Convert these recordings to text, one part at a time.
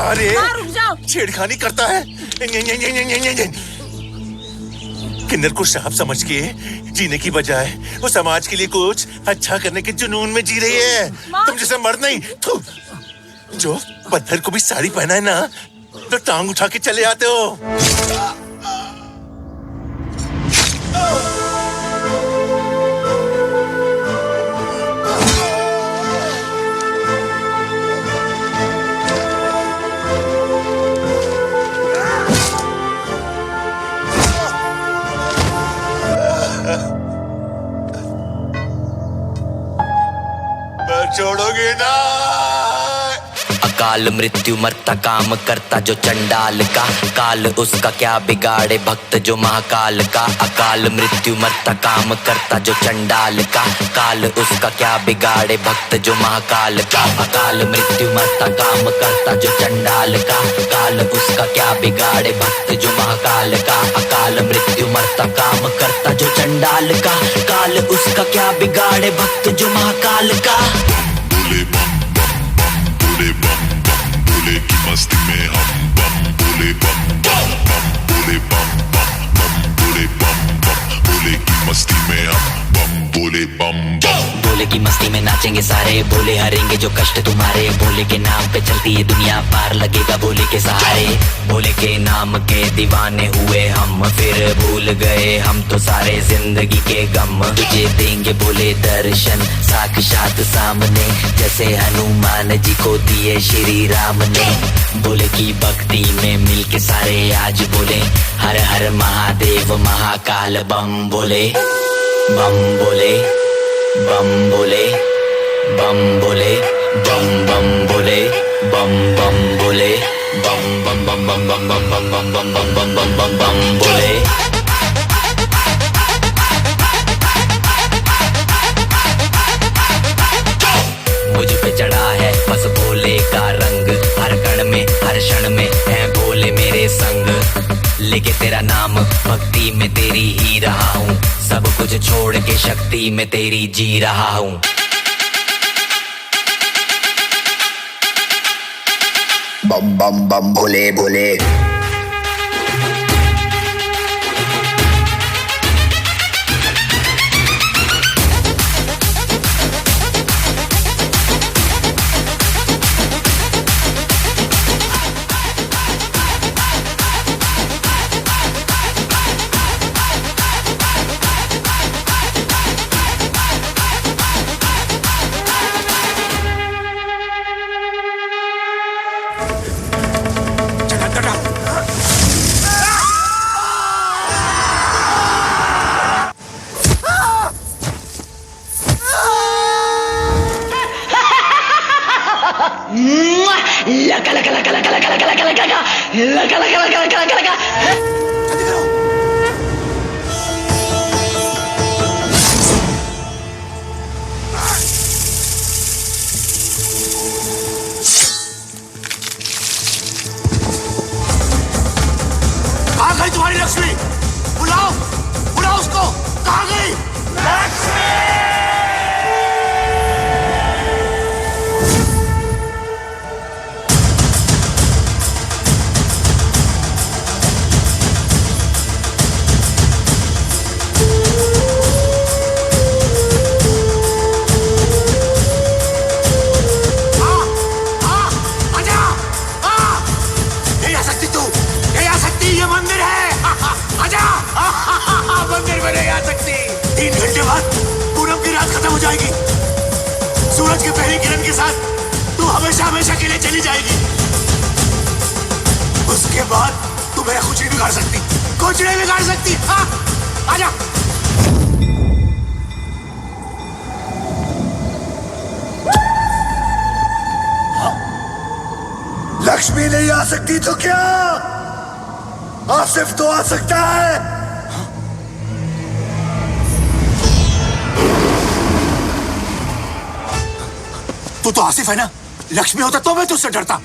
अरे रुक जाओ। छेड़खानी करता है। किन्नर को सांप समझ के जीने की बजाय वो समाज के लिए कुछ अच्छा करने के जुनून में जी रही है। तुम जैसे मर्द नहीं। थू। जो पत्थर को भी साड़ी पहना है ना, तो टांग उठा के चले आते हो। छोड़ोगे ना। अकाल मृत्यु मरता काम करता जो चंडाल का, काल उसका क्या बिगाड़े भक्त जो महाकाल का। अकाल मृत्यु मरता काम करता जो चंडाल का, काल उसका क्या बिगाड़े भक्त जो महाकाल का। अकाल मृत्यु मरता काम करता जो चंडाल का, काल उसका क्या बिगाड़े भक्त जो महाकाल का। अकाल मृत्यु मरता काम करता जो चंडाल का, काल उसका क्या बिगाड़े भक्त जो महाकाल का। बोले बम बम बम, बोले बम बम, बोले की मस्ती में हम बम, बोले बम बम बम, बोले बम बम बम, बोले बम बम, बोले की मस्ती में हम बम, बोले बम बम। भोले की मस्ती में नाचेंगे सारे, भोले हरेंगे जो कष्ट तुम्हारे। भोले के नाम पे चलती है दुनिया, पार लगेगा भोले के सहारे। भोले के नाम के दीवाने हुए हम, फिर भूल गए हम तो सारे जिंदगी के गम। तुझे देंगे भोले दर्शन साक्षात सामने, जैसे हनुमान जी को दिए श्री राम ने। भोले की भक्ति में मिल के सारे आज बोले, हर हर महादेव महाकाल बम बोले। बम बोले, बम बोले, बम बोले, बम बम बोले, बम बम बोले, बम बम बम बम बम बम बम बम बम बम बम बम बम बोले। मुझ पे चढ़ा है बस भोले का रंग, हर कण में हर क्षण में है भोले मेरे संग। लेके तेरा नाम भक्ति में तेरी ही रहा हूँ, सब कुछ छोड़ के शक्ति में तेरी जी रहा हूँ। बम बम बम भोले भोले। लका लका लका लका लका लका लका लका लका लका लका लका लका लका। कहाँ गई तुम्हारी लक्ष्मी? बुलाओ बुलाओ उसको। कहाँ गई लक्ष्मी? मंदिर में नहीं आ सकती। 3 घंटे बाद पूनम की रात खत्म हो जाएगी। सूरज के पहली किरण के साथ तू हमेशा हमेशा के लिए चली जाएगी। उसके बाद तू मेरा कुछ नहीं बिगाड़ सकती, कुछ नहीं बिगाड़ सकती। हाँ, आजा। लक्ष्मी नहीं आ सकती तो क्या आसिफ तो आ सकता है। तू तो आसिफ है ना, लक्ष्मी होता तो मैं तुझसे डरता।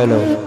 डायलॉग।